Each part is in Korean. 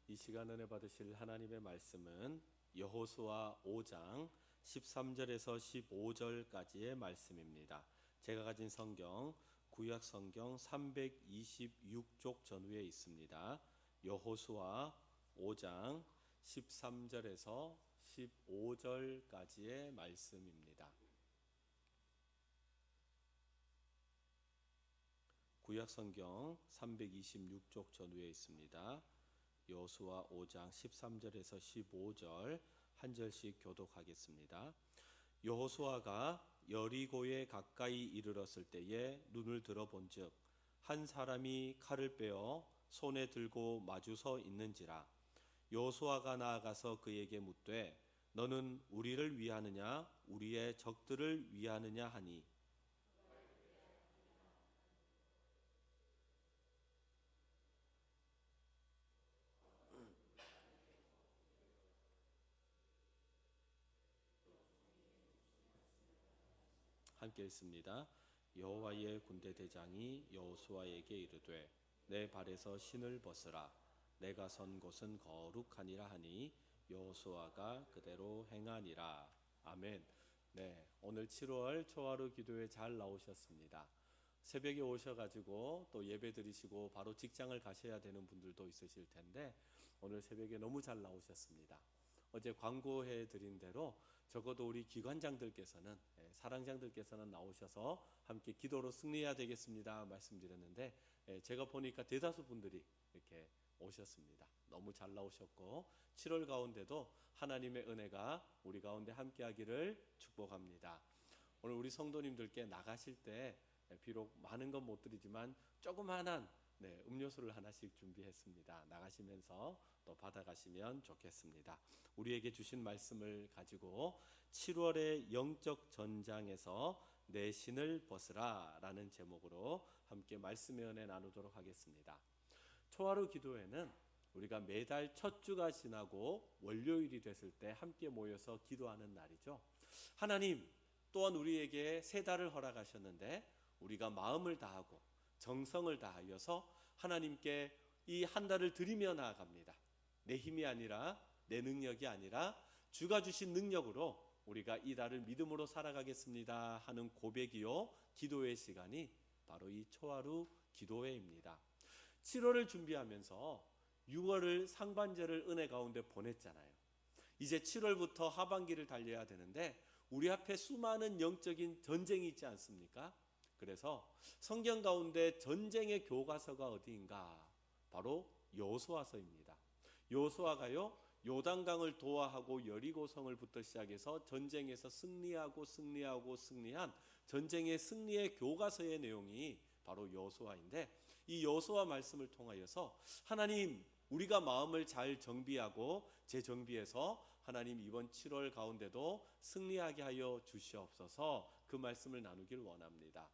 이 시간 은혜 받으실 하나님의 말씀은 여호수아 5장 13절에서 15절까지의 말씀입니다. 제가 가진 성경 구약 성경 326쪽 전후에 있습니다. 여호수아 5장 13절에서 15절까지의 말씀입니다. 구약 성경 326쪽 전후에 있습니다. 여호수아 5장 13절에서 15절 한 절씩 교독하겠습니다. 여호수아가 여리고에 가까이 이르렀을 때에 눈을 들어본즉 한 사람이 칼을 빼어 손에 들고 마주 서 있는지라. 여호수아가 나아가서 그에게 묻되 너는 우리를 위하느냐 우리의 적들을 위하느냐 하니 함께 읽습니다. 여호와의 군대 대장이 여호수아에게 이르되 내 발에서 신을 벗으라 내가 선 곳은 거룩하니라 하니 여호수아가 그대로 행하니라. 아멘. 네, 오늘 7월 초하루 기도에 잘 나오셨습니다. 새벽에 오셔가지고 또 예배 드리시고 바로 직장을 가셔야 되는 분들도 있으실 텐데 오늘 새벽에 너무 잘 나오셨습니다. 어제 광고해 드린 대로 적어도 우리 기관장들께서는 사랑장들께서는 나오셔서 함께 기도로 승리해야 되겠습니다 말씀드렸는데 제가 보니까 대다수 분들이 이렇게 오셨습니다. 너무 잘 나오셨고 7월 가운데도 하나님의 은혜가 우리 가운데 함께 하기를 축복합니다. 오늘 우리 성도님들께 나가실 때 비록 많은 건 못 드리지만 조그마한 음료수를 하나씩 준비했습니다. 나가시면서 또 받아가시면 좋겠습니다. 우리에게 주신 말씀을 가지고 7월의 영적 전장에서 내 신을 벗으라 라는 제목으로 함께 말씀의 은혜 나누도록 하겠습니다. 초하루 기도회는 우리가 매달 첫 주가 지나고 월요일이 됐을 때 함께 모여서 기도하는 날이죠. 하나님 또한 우리에게 새 달을 허락하셨는데 우리가 마음을 다하고 정성을 다하여서 하나님께 이 한 달을 드리며 나아갑니다. 내 힘이 아니라 내 능력이 아니라 주가 주신 능력으로 우리가 이 달을 믿음으로 살아가겠습니다 하는 고백이요 기도의 시간이 바로 이 초하루 기도회입니다. 7월을 준비하면서 6월을 상반절을 은혜 가운데 보냈잖아요. 이제 7월부터 하반기를 달려야 되는데 우리 앞에 수많은 영적인 전쟁이 있지 않습니까? 그래서 성경 가운데 전쟁의 교과서가 어디인가? 바로 여호수아서입니다. 여호수아가요 요단강을 도하하고 여리고성을부터 시작해서 전쟁에서 승리한 전쟁의 승리의 교과서의 내용이 바로 여호수아인데 이 여호수아 말씀을 통하여서 하나님 우리가 마음을 잘 정비하고 재정비해서 하나님 이번 7월 가운데도 승리하게 하여 주시옵소서 그 말씀을 나누길 원합니다.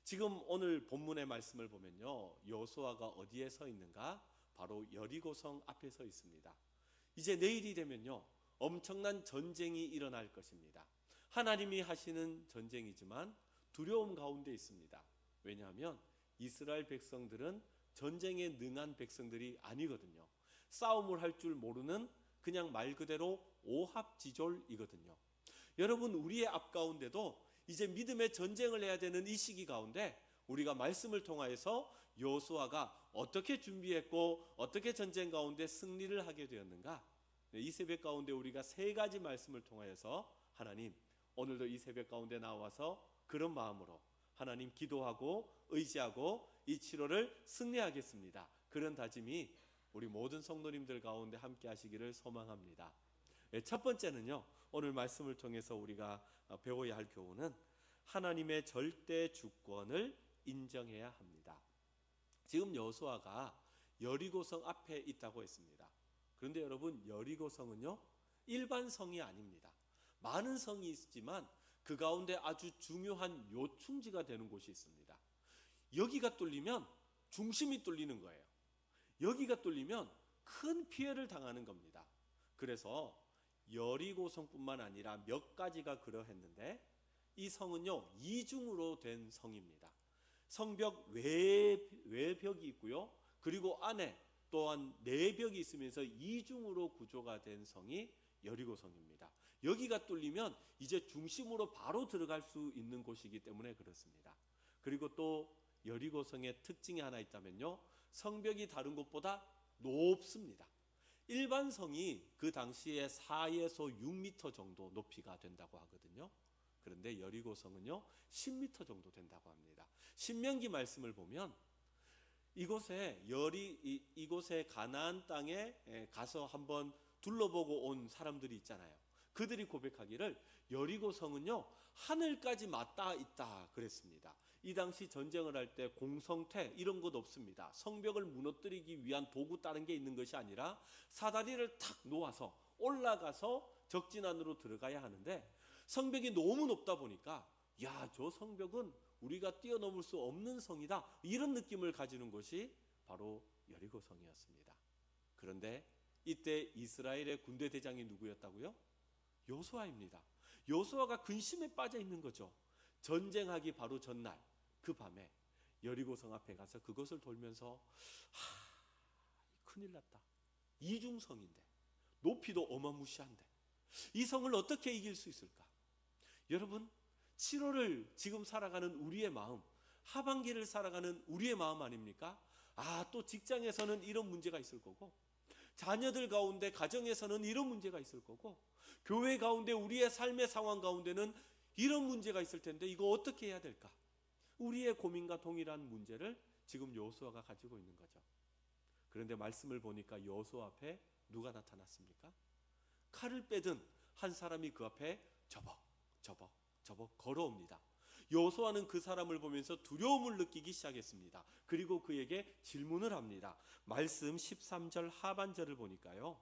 지금 오늘 본문의 말씀을 보면요 여호수아가 어디에 서 있는가? 바로 여리고성 앞에 서 있습니다. 이제 내일이 되면요 엄청난 전쟁이 일어날 것입니다. 하나님이 하시는 전쟁이지만 두려움 가운데 있습니다. 왜냐하면 이스라엘 백성들은 전쟁에 능한 백성들이 아니거든요. 싸움을 할 줄 모르는 그냥 말 그대로 오합지졸이거든요. 여러분 우리의 앞 가운데도 이제 믿음의 전쟁을 해야 되는 이 시기 가운데 우리가 말씀을 통하여서 여호수아가 어떻게 준비했고 어떻게 전쟁 가운데 승리를 하게 되었는가? 이 새벽 가운데 우리가 세 가지 말씀을 통하여서 하나님 오늘도 이 새벽 가운데 나와서 그런 마음으로 하나님 기도하고 의지하고 이 7월을 승리하겠습니다. 그런 다짐이 우리 모든 성도님들 가운데 함께 하시기를 소망합니다. 첫 번째는요 오늘 말씀을 통해서 우리가 배워야 할 교훈은 하나님의 절대 주권을 인정해야 합니다. 지금 여호수아가 여리고성 앞에 있다고 했습니다. 그런데 여러분 여리고성은요 일반 성이 아닙니다. 많은 성이 있지만 그 가운데 아주 중요한 요충지가 되는 곳이 있습니다. 여기가 뚫리면 중심이 뚫리는 거예요. 여기가 뚫리면 큰 피해를 당하는 겁니다. 그래서 여리고성뿐만 아니라 몇 가지가 그러했는데 이 성은요 이중으로 된 성입니다. 성벽 외벽이 있고요 그리고 안에 또한 내벽이 있으면서 이중으로 구조가 된 성이 여리고성입니다. 여기가 뚫리면 이제 중심으로 바로 들어갈 수 있는 곳이기 때문에 그렇습니다. 그리고 또 여리고성의 특징이 하나 있다면요, 성벽이 다른 곳보다 높습니다. 일반 성이 그 당시에 4에서 6m 정도 높이가 된다고 하거든요. 그런데 여리고성은요 10m 정도 된다고 합니다. 신명기 말씀을 보면 이곳에 가나안 땅에 가서 한번 둘러보고 온 사람들이 있잖아요. 그들이 고백하기를 여리고성은요 하늘까지 맞닿아 있다 그랬습니다. 이 당시 전쟁을 할 때 공성퇴 이런 것 없습니다. 성벽을 무너뜨리기 위한 도구 다른 게 있는 것이 아니라 사다리를 탁 놓아서 올라가서 적진 안으로 들어가야 하는데, 성벽이 너무 높다 보니까 야, 저 성벽은 우리가 뛰어넘을 수 없는 성이다, 이런 느낌을 가지는 것이 바로 여리고성이었습니다. 그런데 이때 이스라엘의 군대 대장이 누구였다고요? 여호수아입니다. 여호수아가 근심에 빠져 있는 거죠. 전쟁하기 바로 전날 그 밤에 여리고성 앞에 가서 그것을 돌면서 큰일 났다. 이중성인데 높이도 어마무시한데 이 성을 어떻게 이길 수 있을까? 여러분, 7월을 지금 살아가는 우리의 마음, 하반기를 살아가는 우리의 마음 아닙니까? 또 직장에서는 이런 문제가 있을 거고, 자녀들 가운데 가정에서는 이런 문제가 있을 거고, 교회 가운데 우리의 삶의 상황 가운데는 이런 문제가 있을 텐데 이거 어떻게 해야 될까? 우리의 고민과 동일한 문제를 지금 여호수아가 가지고 있는 거죠. 그런데 말씀을 보니까 여호수아 앞에 누가 나타났습니까? 칼을 빼든 한 사람이 그 앞에 저벅 걸어옵니다. 여호수아는 그 사람을 보면서 두려움을 느끼기 시작했습니다. 그리고 그에게 질문을 합니다. 말씀 13절 하반절을 보니까요,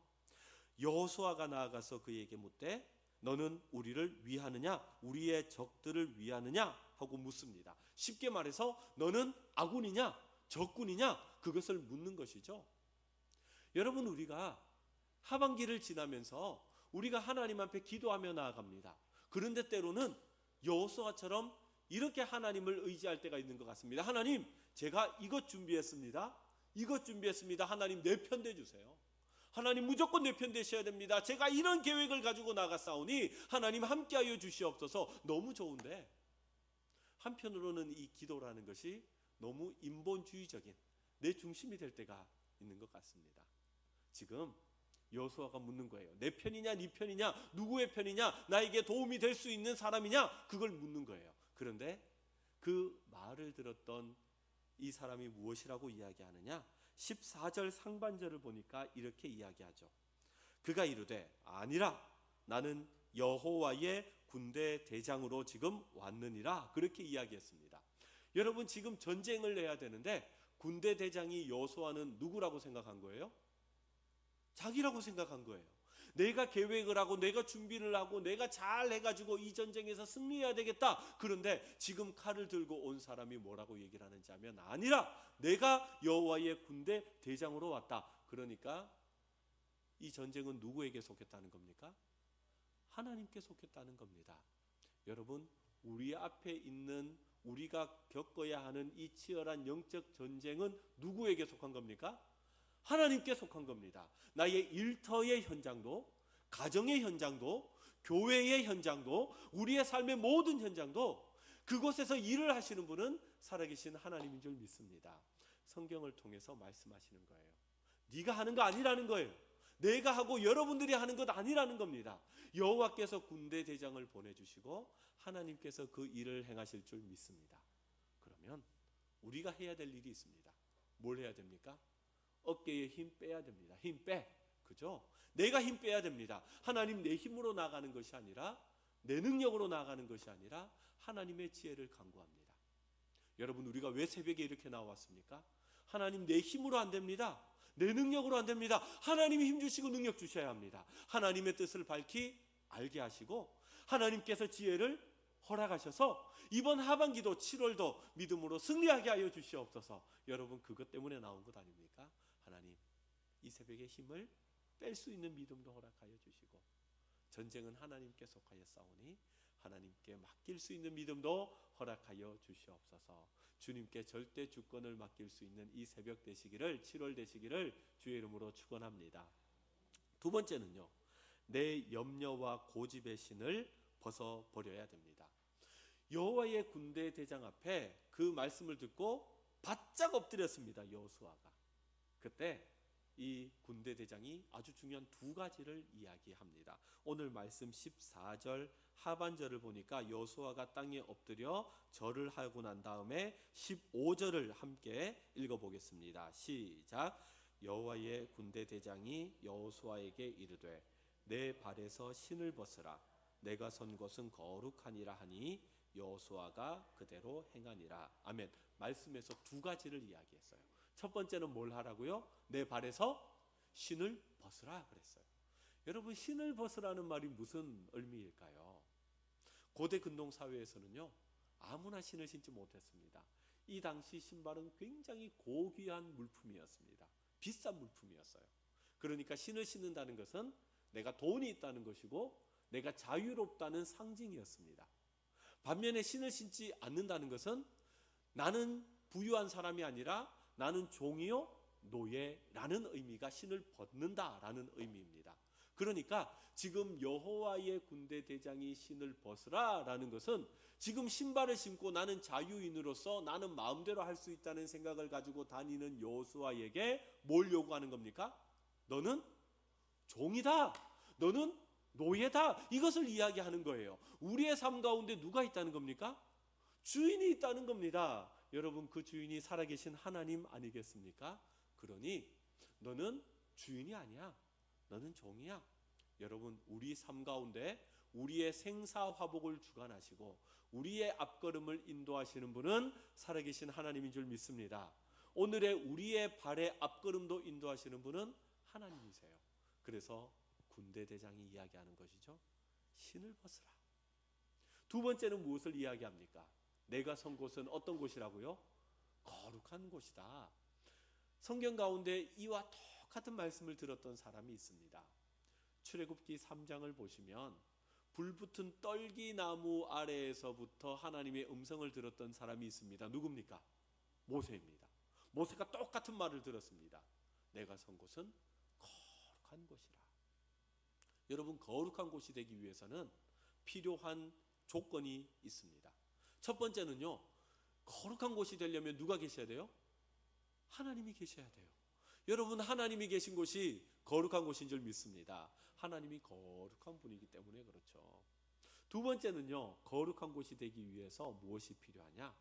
여호수아가 나아가서 그에게 묻되 너는 우리를 위하느냐 우리의 적들을 위하느냐 하고 묻습니다. 쉽게 말해서 너는 아군이냐 적군이냐 그것을 묻는 것이죠. 여러분, 우리가 하반기를 지나면서 우리가 하나님 앞에 기도하며 나아갑니다. 그런데 때로는 여호수아처럼 이렇게 하나님을 의지할 때가 있는 것 같습니다. 하나님, 제가 이것 준비했습니다. 하나님 내 편 되주세요. 하나님 무조건 내 편 되셔야 됩니다. 제가 이런 계획을 가지고 나갔사오니 하나님 함께하여 주시옵소서. 너무 좋은데 한편으로는 이 기도라는 것이 너무 인본주의적인 내 중심이 될 때가 있는 것 같습니다. 지금 여호수아가 묻는 거예요. 내 편이냐 네 편이냐, 누구의 편이냐, 나에게 도움이 될 수 있는 사람이냐, 그걸 묻는 거예요. 그런데 그 말을 들었던 이 사람이 무엇이라고 이야기하느냐, 14절 상반절을 보니까 이렇게 이야기하죠. 그가 이르되 아니라 나는 여호와의 군대 대장으로 지금 왔느니라, 그렇게 이야기했습니다. 여러분, 지금 전쟁을 해야 되는데 군대 대장이 여호수아는 누구라고 생각한 거예요? 자기라고 생각한 거예요. 내가 계획을 하고 내가 준비를 하고 내가 잘 해가지고 이 전쟁에서 승리해야 되겠다. 그런데 지금 칼을 들고 온 사람이 뭐라고 얘기를 하는지 하면 아니라 내가 여호와의 군대 대장으로 왔다. 그러니까 이 전쟁은 누구에게 속했다는 겁니까? 하나님께 속했다는 겁니다. 여러분, 우리 앞에 있는 우리가 겪어야 하는 이 치열한 영적 전쟁은 누구에게 속한 겁니까? 하나님께 속한 겁니다. 나의 일터의 현장도, 가정의 현장도, 교회의 현장도, 우리의 삶의 모든 현장도, 그곳에서 일을 하시는 분은 살아계신 하나님인 줄 믿습니다. 성경을 통해서 말씀하시는 거예요. 네가 하는 거 아니라는 거예요. 내가 하고 여러분들이 하는 것 아니라는 겁니다. 여호와께서 군대 대장을 보내주시고 하나님께서 그 일을 행하실 줄 믿습니다. 그러면 우리가 해야 될 일이 있습니다. 뭘 해야 됩니까? 어깨에 힘 빼야 됩니다. 힘 빼. 그죠? 내가 힘 빼야 됩니다. 하나님, 내 힘으로 나가는 것이 아니라, 내 능력으로 나가는 것이 아니라 하나님의 지혜를 간구합니다. 여러분, 우리가 왜 새벽에 이렇게 나왔습니까? 하나님, 내 힘으로 안 됩니다. 내 능력으로 안 됩니다. 하나님이 힘 주시고 능력 주셔야 합니다. 하나님의 뜻을 밝히 알게 하시고 하나님께서 지혜를 허락하셔서 이번 하반기도 7월도 믿음으로 승리하게 하여 주시옵소서. 여러분, 그것 때문에 나온 것 아닙니까? 하나님, 이 새벽에 힘을 뺄 수 있는 믿음도 허락하여 주시고, 전쟁은 하나님께 속하여 싸우니 하나님께 맡길 수 있는 믿음도 허락하여 주시옵소서. 주님께 절대 주권을 맡길 수 있는 이 새벽 되시기를, 7월 되시기를 주의 이름으로 축원합니다. 두 번째는요, 내 염려와 고집의 신을 벗어버려야 됩니다. 여호와의 군대 대장 앞에 그 말씀을 듣고 바짝 엎드렸습니다, 여호수아가. 그때 이 군대 대장이 아주 중요한 두 가지를 이야기합니다. 오늘 말씀 14절 하반절을 보니까 여호수아가 땅에 엎드려 절을 하고 난 다음에 15절을 함께 읽어보겠습니다. 시작. 여호와의 군대 대장이 여호수아에게 이르되 내 발에서 신을 벗으라. 내가 선 곳은 거룩하니라 하니 여호수아가 그대로 행하니라. 아멘. 말씀에서 두 가지를 이야기했어요. 첫 번째는 뭘 하라고요? 내 발에서 신을 벗으라 그랬어요. 여러분, 신을 벗으라는 말이 무슨 의미일까요? 고대 근동 사회에서는요, 아무나 신을 신지 못했습니다. 이 당시 신발은 굉장히 고귀한 물품이었습니다. 비싼 물품이었어요. 그러니까 신을 신는다는 것은 내가 돈이 있다는 것이고 내가 자유롭다는 상징이었습니다. 반면에 신을 신지 않는다는 것은 나는 부유한 사람이 아니라 나는 종이요 노예라는 의미가 신을 벗는다라는 의미입니다. 그러니까 지금 여호와의 군대 대장이 신을 벗으라라는 것은 지금 신발을 신고 나는 자유인으로서 나는 마음대로 할 수 있다는 생각을 가지고 다니는 여호수아에게 뭘 요구하는 겁니까? 너는 종이다. 너는 노예다. 이것을 이야기하는 거예요. 우리의 삶 가운데 누가 있다는 겁니까? 주인이 있다는 겁니다. 여러분, 그 주인이 살아계신 하나님 아니겠습니까? 그러니 너는 주인이 아니야. 너는 종이야. 여러분, 우리 삶 가운데 우리의 생사화복을 주관하시고 우리의 앞걸음을 인도하시는 분은 살아계신 하나님인 줄 믿습니다. 오늘의 우리의 발의 앞걸음도 인도하시는 분은 하나님이세요. 그래서 군대 대장이 이야기하는 것이죠. 신을 벗으라. 두 번째는 무엇을 이야기합니까? 내가 선 곳은 어떤 곳이라고요? 거룩한 곳이다. 성경 가운데 이와 똑같은 말씀을 들었던 사람이 있습니다. 출애굽기 3장을 보시면 불붙은 떨기나무 아래에서부터 하나님의 음성을 들었던 사람이 있습니다. 누굽니까? 모세입니다. 모세가 똑같은 말을 들었습니다. 내가 선 곳은 거룩한 곳이라. 여러분, 거룩한 곳이 되기 위해서는 필요한 조건이 있습니다. 첫 번째는요, 거룩한 곳이 되려면 누가 계셔야 돼요? 하나님이 계셔야 돼요. 여러분, 하나님이 계신 곳이 거룩한 곳인 줄 믿습니다. 하나님이 거룩한 분이기 때문에 그렇죠. 두 번째는요, 거룩한 곳이 되기 위해서 무엇이 필요하냐?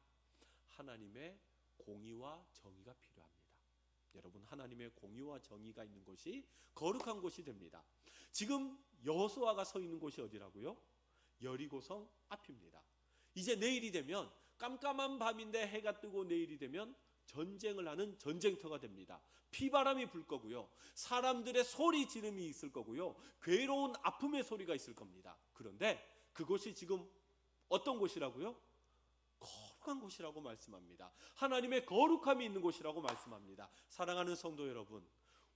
하나님의 공의와 정의가 필요합니다. 여러분, 하나님의 공의와 정의가 있는 곳이 거룩한 곳이 됩니다. 지금 여호수아가 서 있는 곳이 어디라고요? 여리고성 앞입니다. 이제 내일이 되면 깜깜한 밤인데 해가 뜨고 내일이 되면 전쟁을 하는 전쟁터가 됩니다. 피바람이 불 거고요. 사람들의 소리 지름이 있을 거고요. 괴로운 아픔의 소리가 있을 겁니다. 그런데 그곳이 지금 어떤 곳이라고요? 거룩한 곳이라고 말씀합니다. 하나님의 거룩함이 있는 곳이라고 말씀합니다. 사랑하는 성도 여러분,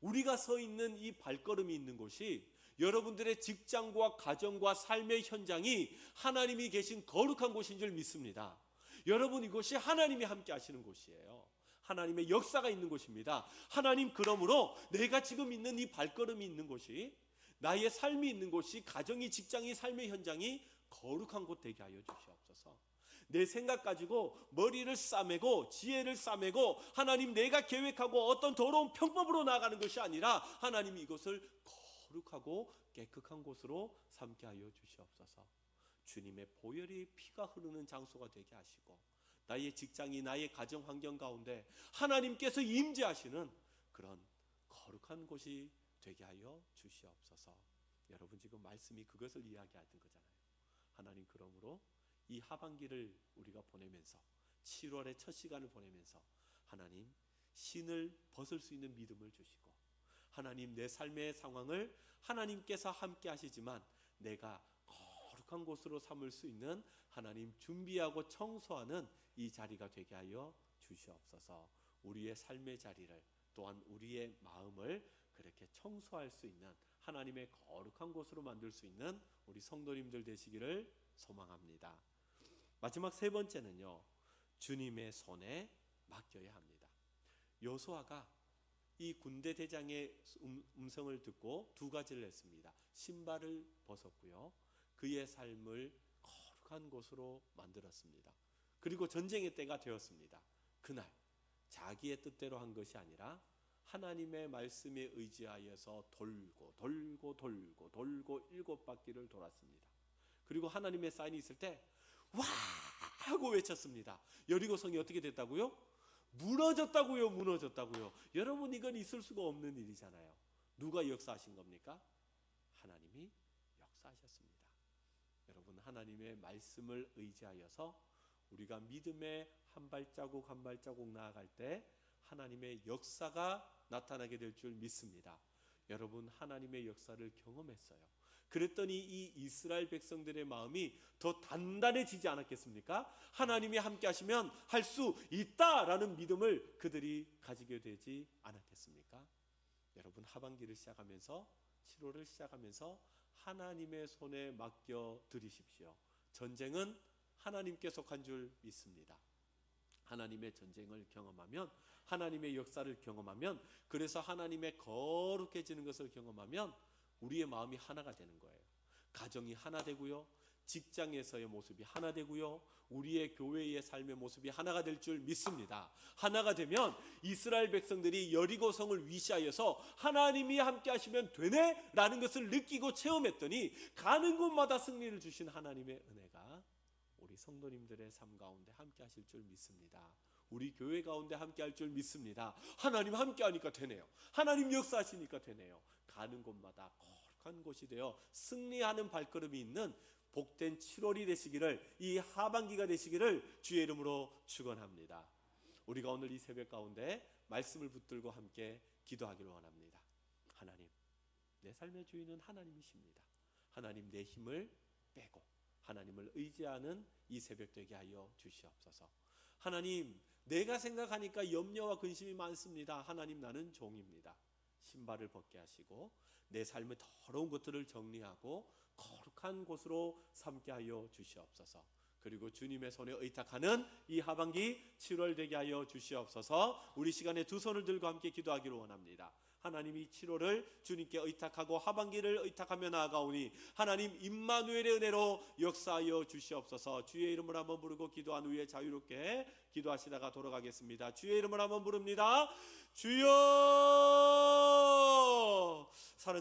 우리가 서 있는 이 발걸음이 있는 곳이 여러분들의 직장과 가정과 삶의 현장이 하나님이 계신 거룩한 곳인 줄 믿습니다. 여러분, 이곳이 하나님이 함께 하시는 곳이에요. 하나님의 역사가 있는 곳입니다. 하나님, 그러므로 내가 지금 있는 이 발걸음이 있는 곳이, 나의 삶이 있는 곳이, 가정이, 직장이, 삶의 현장이 거룩한 곳 되게 하여 주시옵소서. 내 생각 가지고 머리를 싸매고 지혜를 싸매고 하나님 내가 계획하고 어떤 더러운 편법으로 나아가는 것이 아니라 하나님이 이것을 거룩하고 깨끗한 곳으로 삼게 하여 주시옵소서. 주님의 보혈이 피가 흐르는 장소가 되게 하시고 나의 직장이, 나의 가정 환경 가운데 하나님께서 임재하시는 그런 거룩한 곳이 되게 하여 주시옵소서. 여러분, 지금 말씀이 그것을 이야기하는 거잖아요. 하나님, 그러므로 이 하반기를 우리가 보내면서 7월의 첫 시간을 보내면서 하나님, 신을 벗을 수 있는 믿음을 주시고 하나님, 내 삶의 상황을 하나님께서 함께 하시지만 내가 거룩한 곳으로 삼을 수 있는 하나님 준비하고 청소하는 이 자리가 되게 하여 주시옵소서. 우리의 삶의 자리를, 또한 우리의 마음을 그렇게 청소할 수 있는 하나님의 거룩한 곳으로 만들 수 있는 우리 성도님들 되시기를 소망합니다. 마지막 세 번째는요, 주님의 손에 맡겨야 합니다. 여호수아가 이 군대 대장의 음성을 듣고 두 가지를 했습니다. 신발을 벗었고요, 그의 삶을 거룩한 곳으로 만들었습니다. 그리고 전쟁의 때가 되었습니다. 그날 자기의 뜻대로 한 것이 아니라 하나님의 말씀에 의지하여서 돌고 7바퀴를 돌았습니다. 그리고 하나님의 사인이 있을 때 와! 하고 외쳤습니다. 여리고성이 어떻게 됐다고요? 무너졌다고요. 여러분, 이건 있을 수가 없는 일이잖아요. 누가 역사하신 겁니까? 하나님이 역사하셨습니다. 여러분, 하나님의 말씀을 의지하여서 우리가 믿음의 한 발자국 나아갈 때 하나님의 역사가 나타나게 될 줄 믿습니다. 여러분, 하나님의 역사를 경험했어요. 그랬더니 이 이스라엘 백성들의 마음이 더 단단해지지 않았겠습니까? 하나님이 함께 하시면 할 수 있다라는 믿음을 그들이 가지게 되지 않았겠습니까? 여러분, 하반기를 시작하면서 7월을 시작하면서 하나님의 손에 맡겨 드리십시오. 전쟁은 하나님께 속한 줄 믿습니다. 하나님의 전쟁을 경험하면, 하나님의 역사를 경험하면, 그래서 하나님의 거룩해지는 것을 경험하면 우리의 마음이 하나가 되는 거예요. 가정이 하나 되고요, 직장에서의 모습이 하나 되고요, 우리의 교회의 삶의 모습이 하나가 될 줄 믿습니다. 하나가 되면 이스라엘 백성들이 여리고성을 위시하여서 하나님이 함께 하시면 되네 라는 것을 느끼고 체험했더니 가는 곳마다 승리를 주신 하나님의 은혜가 우리 성도님들의 삶 가운데 함께 하실 줄 믿습니다. 우리 교회 가운데 함께 할 줄 믿습니다. 하나님 함께 하니까 되네요. 하나님 역사하시니까 되네요. 가는 곳마다 거룩한 곳이 되어 승리하는 발걸음이 있는 복된 7월이 되시기를, 이 하반기가 되시기를 주의 이름으로 축원합니다. 우리가 오늘 이 새벽 가운데 말씀을 붙들고 함께 기도하기를 원합니다. 하나님, 내 삶의 주인은 하나님이십니다. 하나님, 내 힘을 빼고 하나님을 의지하는 이 새벽 되게 하여 주시옵소서. 하나님, 내가 생각하니까 염려와 근심이 많습니다. 하나님, 나는 종입니다. 신발을 벗게 하시고 내 삶의 더러운 것들을 정리하고 거룩한 곳으로 삼게 하여 주시옵소서. 그리고 주님의 손에 의탁하는 이 하반기 7월 되게 하여 주시옵소서. 우리 시간에 두 손을 들고 함께 기도하기를 원합니다. 하나님이 7월을 주님께 의탁하고 하반기를 의탁하며 나아가오니 하나님 임마누엘의 은혜로 역사하여 주시옵소서. 주의 이름을 한번 부르고 기도한 후에 자유롭게 기도하시다가 돌아가겠습니다. 주의 이름을 한번 부릅니다. 주여.